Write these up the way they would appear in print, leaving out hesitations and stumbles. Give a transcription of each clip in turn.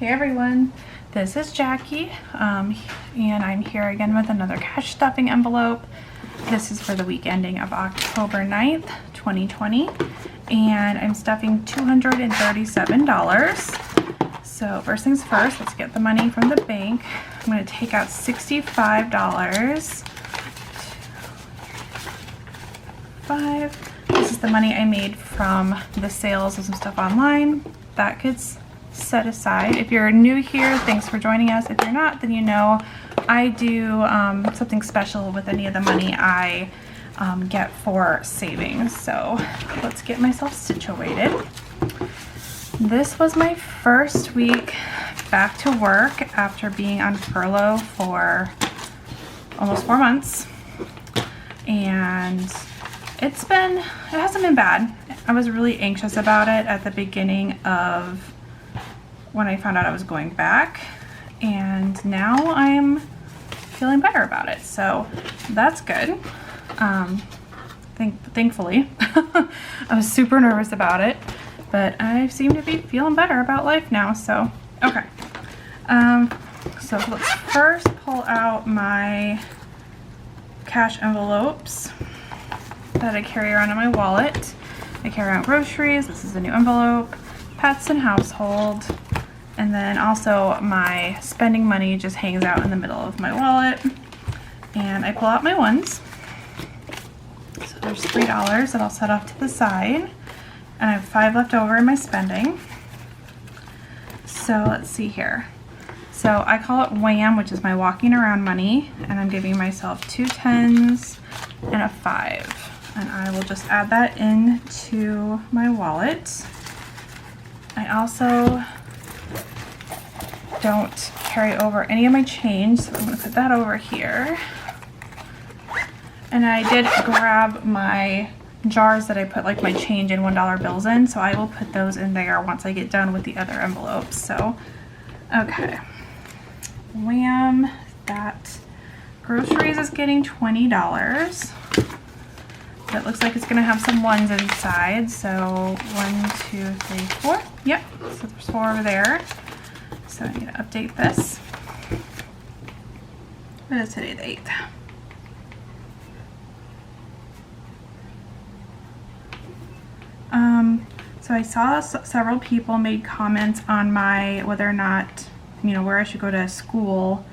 Hey everyone, this is Jackie, and I'm here again with another cash stuffing envelope. This is for the week ending of October 9th, 2020, and I'm stuffing $237. So first things first, let's get the money from the bank. I'm going to take out $65. This is the money I made from the sales of some stuff online. That gets set aside. If you're new here, thanks for joining us. If you're not, then you know I do something special with any of the money I get for savings. So let's get myself situated. This was my first week back to work after being on furlough for almost 4 months, and it hasn't been bad. I was really anxious about it at the beginning of when I found out I was going back, and now I'm feeling better about it, so that's good. Thankfully. I was super nervous about it, but I seem to be feeling better about life now, so okay. So let's first pull out my cash envelopes that I carry around in my wallet. I carry around groceries. This is a new envelope, pets and household, and then also my spending money just hangs out in the middle of my wallet. And I pull out my ones. So there's $3 that I'll set off to the side, and I have $5 left over in my spending. So let's see here. So I call it WHAM, which is my walking around money, and I'm giving myself 2 10s and a 5. And I will just add that into my wallet. I also don't carry over any of my change, so I'm going to put that over here. And I did grab my jars that I put like my change and $1 bills in, so I will put those in there once I get done with the other envelopes. So, okay. Wham, that groceries is getting $20. It looks like it's gonna have some ones inside, so 1, 2, 3, 4. Yep, so there's 4 over there. So I need to update this. What is today, the 8th? So I saw several people made comments on my whether or not, where I should go to school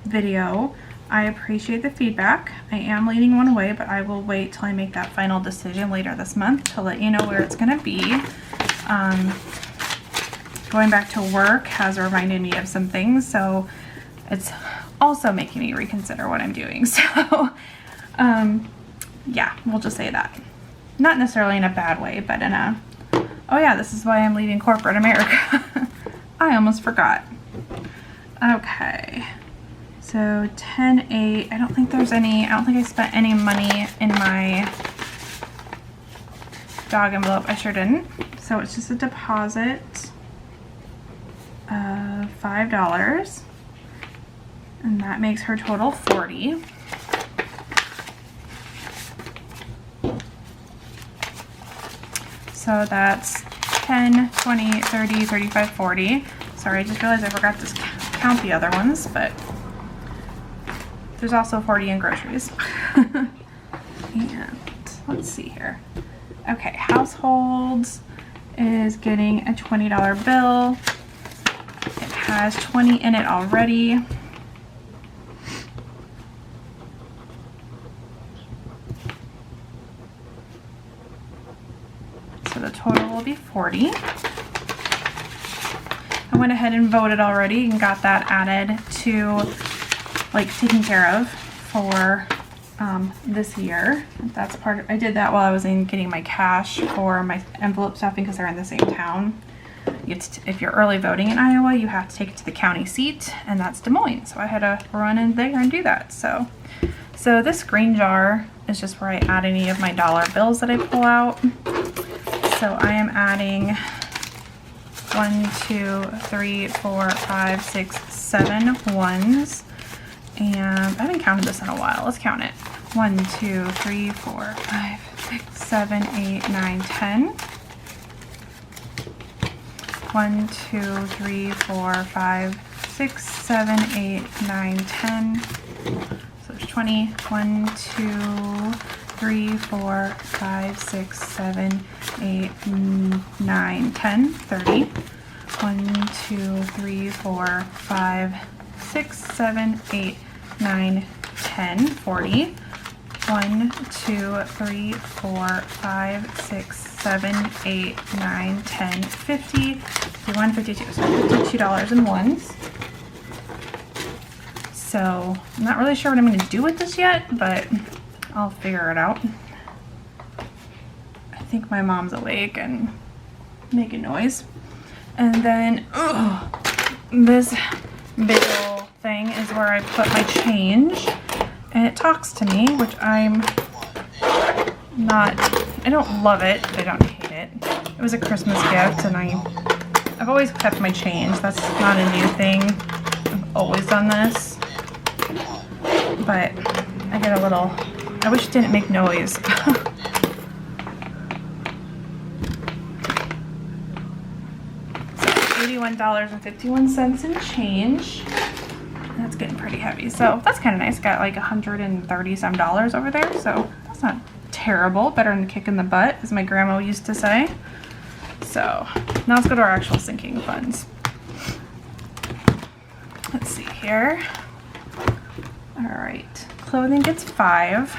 video. I appreciate the feedback. I am leaning one way, but I will wait till I make that final decision later this month to let you know where it's going to be. Going back to work has reminded me of some things, so it's also making me reconsider what I'm doing. So, yeah, we'll just say that. Not necessarily in a bad way, but in a, oh yeah, this is why I'm leaving corporate America. I almost forgot. Okay. So 10-8, I don't think I spent any money in my dog envelope. I sure didn't. So it's just a deposit of $5, and that makes her total $40. So that's 10, 20, 30, 35, 40. Sorry, I just realized I forgot to count the other ones, but there's also 40 in groceries. And let's see here. Okay, households is getting a $20 bill. It has 20 in it already. So the total will be 40. I went ahead and voted already and got that added to taken care of for this year. That's I did that while I was getting my cash for my envelope stuffing because they're in the same town. If you're early voting in Iowa, you have to take it to the county seat, and that's Des Moines. So I had to run in there and do that. So this green jar is just where I add any of my dollar bills that I pull out. So I am adding 1, 2, 3, 4, 5, 6, 7 ones. And I haven't counted this in a while. Let's count it. 1, 2, 3, 4, 5, 6, 7, 8, 9, 10. 1, 2, 3, 4, 5, 6, 7, 8, 9, 10. So there's 20. 1, 2, 3, 4, 5, 6, 7, 8, 9, 10, 30. 1, 2, 3, 4, 5, 6, 7, 8, 9, 10, 40. 1, 2, 3, 4, 5, 6, 7, 8, 9, 10, 50, 51, 52. So $52 in ones. So I'm not really sure what I'm going to do with this yet, but I'll figure it out. I think my mom's awake and making noise. And then this big old thing is where I put my change. And it talks to me, which I don't love it, but I don't hate it. It was a Christmas gift, and I've always kept my change. That's not a new thing. I've always done this. But I get a little, I wish it didn't make noise. So $81.51 in change. That's getting pretty heavy, so that's kind of nice. Got like $130 some over there, so that's not terrible. Better than a kick in the butt, as my grandma used to say. So now let's go to our actual sinking funds. Let's see here. All right, clothing gets 5.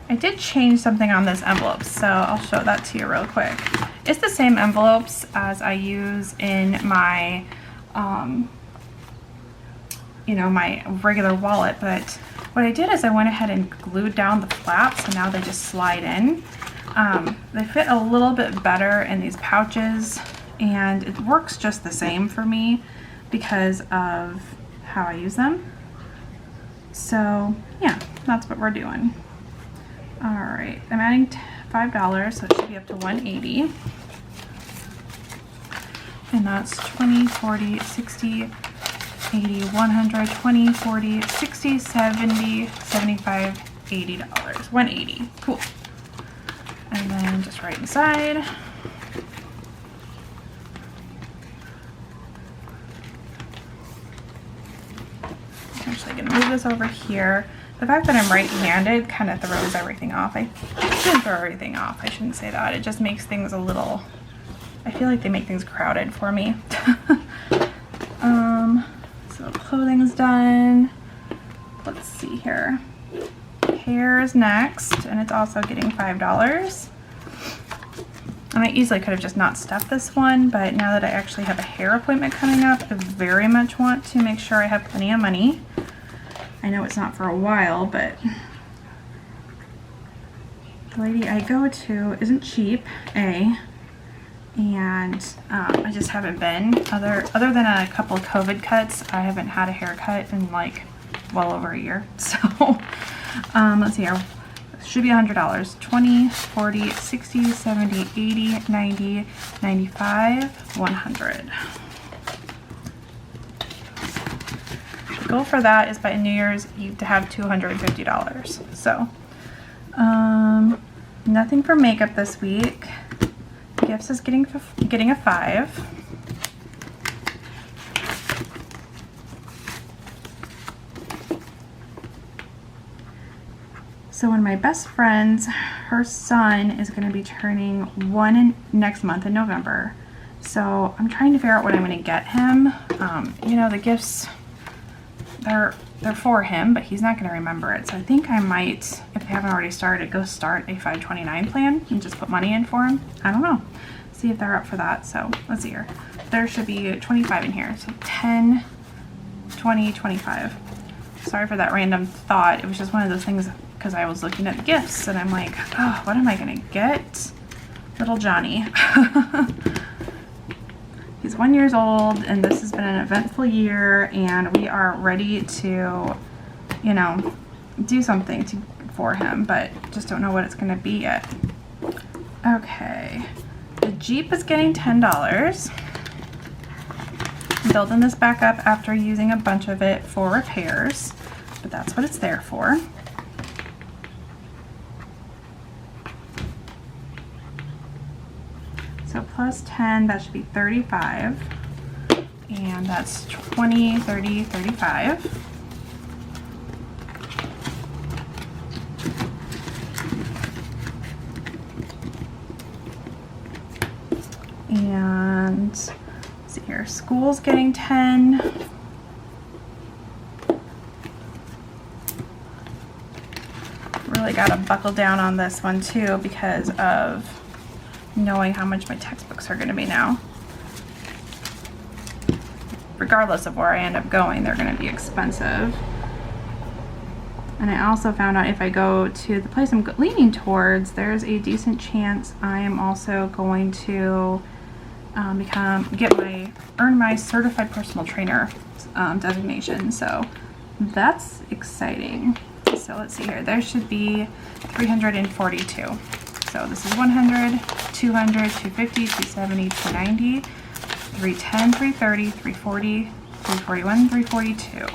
I did change something on this envelope, so I'll show that to you real quick. It's the same envelopes as I use in my my regular wallet, but what I did is I went ahead and glued down the flaps, and now they just slide in. They fit a little bit better in these pouches, and it works just the same for me because of how I use them. So yeah, that's what we're doing. All right, I'm adding $5, so it should be up to $180. And that's 20, 40, 60, 80, 100, 20, 40, 60, 70, 75, $80. $180. Cool. And then just right inside. I'm actually going to move this over here. The fact that I'm right-handed kind of throws everything off. I shouldn't throw everything off. I shouldn't say that. It just makes things a little... I feel like they make things crowded for me. So clothing's done. Let's see here. Hair is next, and it's also getting $5. And I easily could have just not stuffed this one, but now that I actually have a hair appointment coming up, I very much want to make sure I have plenty of money. I know it's not for a while, but the lady I go to isn't cheap, and I just haven't been. Other than a couple of COVID cuts, I haven't had a haircut in like well over a year. So let's see here. Should be $100. 20, 40, 60, 70, 80, 90, 95, 100. The goal for that is by New Year's Eve to have $250. So nothing for makeup this week. Gifts is getting a 5. So one of my best friends, her son is going to be turning 1 next month in November. So I'm trying to figure out what I'm going to get him. You know, the gifts, they're for him, but he's not going to remember it. So I think I might, if they haven't already started, go start a 529 plan and just put money in for him. I don't know. See if they're up for that. So let's see here. There should be 25 in here. So 10, 20, 25. Sorry for that random thought. It was just one of those things because I was looking at the gifts and I'm like, oh, what am I going to get little Johnny? He's 1 year old, and this has been an eventful year, and we are ready to, you know, do something for him, but just don't know what it's going to be yet. Okay, the Jeep is getting $10. I'm building this back up after using a bunch of it for repairs, but that's what it's there for. So plus 10, that should be 35. And that's 20, 30, 35. And let's see here, school's getting 10. Really got to buckle down on this one too because of knowing how much my textbooks are going to be now. Regardless of where I end up going, they're going to be expensive. And I also found out if I go to the place I'm leaning towards, there's a decent chance I am also going to earn my certified personal trainer designation. So that's exciting. So let's see here. There should be 342. So this is 100, 200, 250, 270, 290, 310, 330, 340, 341, 342.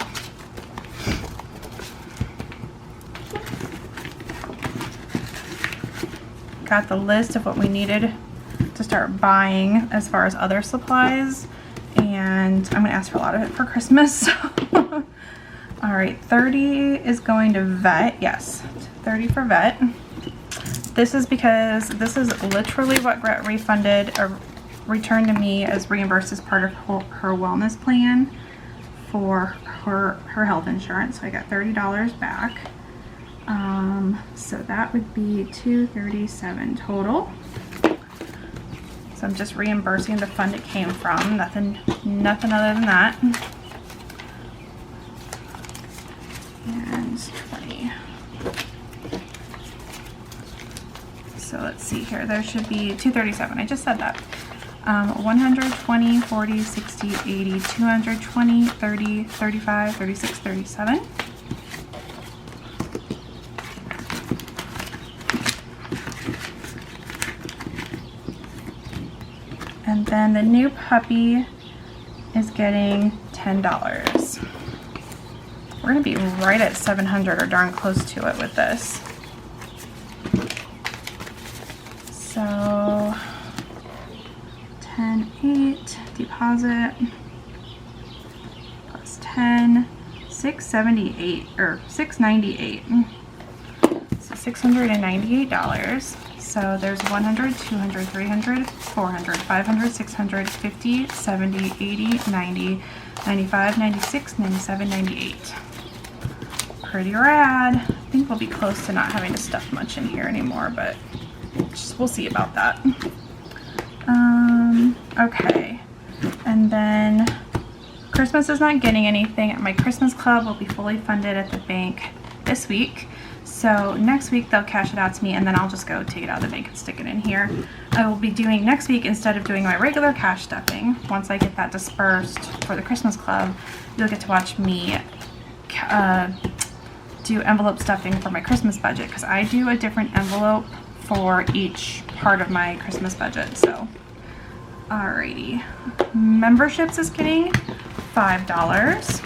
Got the list of what we needed to start buying as far as other supplies, and I'm gonna ask for a lot of it for Christmas. All right, 30 is going to vet. Yes, 30 for vet. This is because this is literally what got refunded or returned to me as reimbursed as part of her wellness plan for her health insurance. So I got $30 back. So that would be $237 total. So I'm just reimbursing the fund it came from. Nothing other than that. And 20. So let's see here. There should be 237. I just said that. 120, 40, 60, 80, 220, 30, 35, 36, 37. And then the new puppy is getting $10. We're gonna be right at 700 or darn close to it with this. So 10.8 deposit plus 10, 678 or 698. So $698. So there's 100, 200, 300, 400, 500, 600, 50, 70, 80, 90, 95, 96, 97, 98. Pretty rad. I think we'll be close to not having to stuff much in here anymore, but we'll see about that. Okay. And then Christmas is not getting anything. My Christmas club will be fully funded at the bank this week. So next week they'll cash it out to me, and then I'll just go take it out of the bank and stick it in here. I will be doing next week, instead of doing my regular cash stuffing, once I get that dispersed for the Christmas club, you'll get to watch me do envelope stuffing for my Christmas budget, because I do a different envelope for each part of my Christmas budget. So alrighty, memberships is getting $5.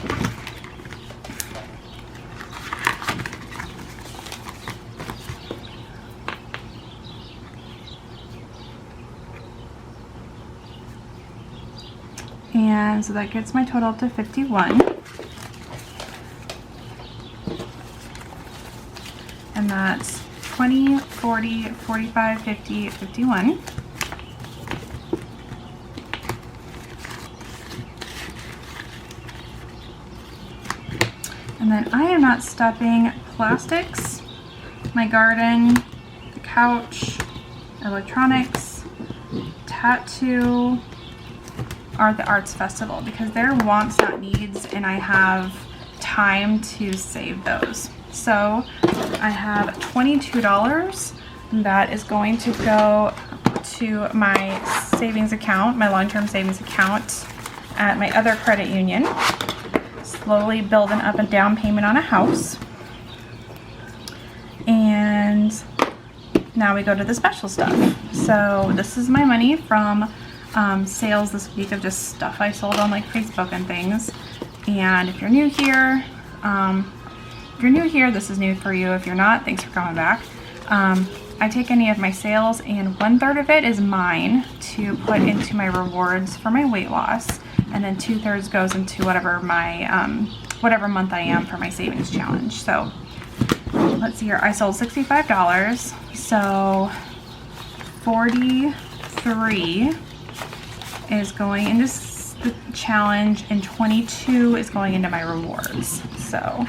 And so that gets my total up to 51. And that's 20, 40, 45, 50, 51. And then I am not stuffing plastics, my garden, the couch, electronics, tattoo, or the arts festival, because they're wants, not needs, and I have time to save those. So I have $22 that is going to go to my savings account, my long-term savings account at my other credit union, slowly building up a down payment on a house. And now we go to the special stuff. So this is my money from sales this week of just stuff I sold on like Facebook and things. And if you're new here, this is new for you. If you're not, thanks for coming back. I take any of my sales and 1/3 of it is mine to put into my rewards for my weight loss. And then 2/3 goes into whatever my, whatever month I am for my savings challenge. So let's see here. I sold $65. So 43 is going into the challenge and 22 is going into my rewards. So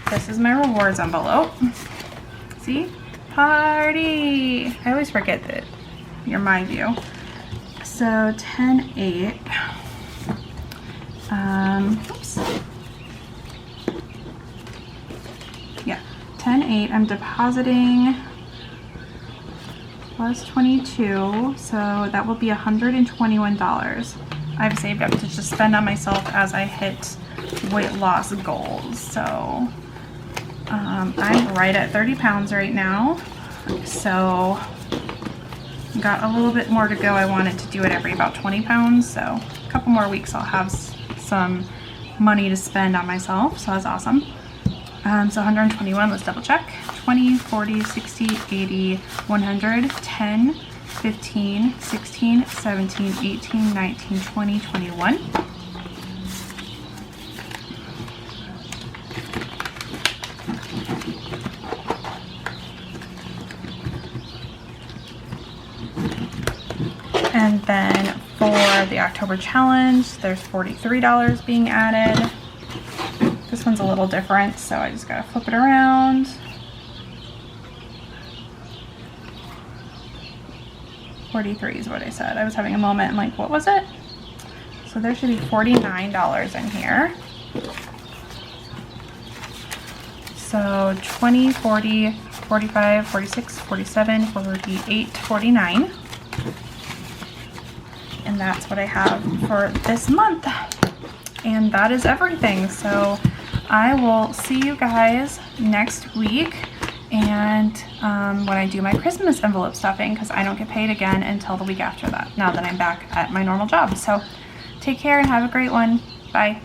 this is my rewards envelope. See? Party! I always forget that you're my view. So 10/8. Oops. Yeah, 10/8. I'm depositing plus 22, so that will be $121. I've saved up to just spend on myself as I hit weight loss goals. So I'm right at 30 pounds right now. So got a little bit more to go. I wanted to do it every about 20 pounds. So a couple more weeks I'll have some money to spend on myself. So that's awesome. So 121, let's double check. 20, 40, 60, 80, 100, 10, 15, 16, 17, 18, 19, 20, 21. And then for the October challenge, there's $43 being added. This one's a little different, so I just gotta flip it around. 43 is what I said. I was having a moment, I'm like, what was it? So there should be $49 in here. So 20, 40, 45, 46, 47, 48, 49. And that's what I have for this month. And that is everything. So I will see you guys next week. And when I do my Christmas envelope stuffing, because I don't get paid again until the week after that, now that I'm back at my normal job. So take care and have a great one. Bye.